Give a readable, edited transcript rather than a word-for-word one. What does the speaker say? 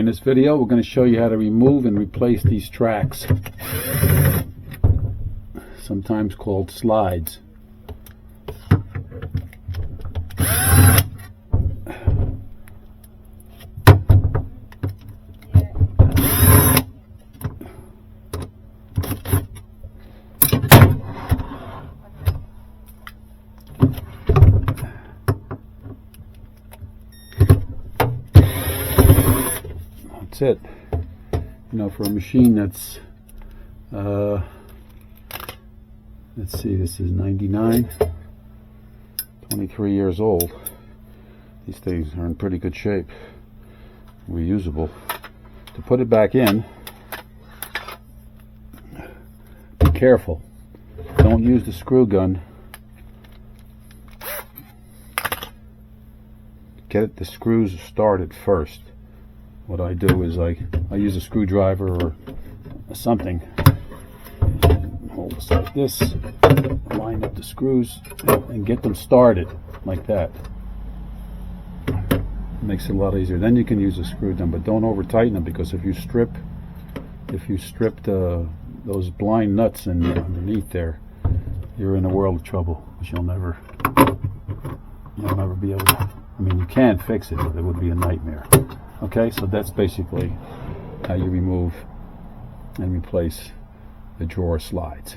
In this video, we're going to show you how to remove and replace these tracks, sometimes called slides. That's it. You know, for a machine that's let's see, this is 99, 23 years old. These things are in pretty good shape, reusable. To put it back in, be careful. Don't use the screw gun. Get the screws started first. What I do is I use a screwdriver or something. Hold this like this, line up the screws, and get them started like that. Makes it a lot easier. Then you can use a screw gun, but don't over tighten them, because if you strip those blind nuts underneath there, you're in a world of trouble, which you'll never be able to. I mean, you can fix it, but it would be a nightmare. Okay, so that's basically how you remove and replace the drawer slides.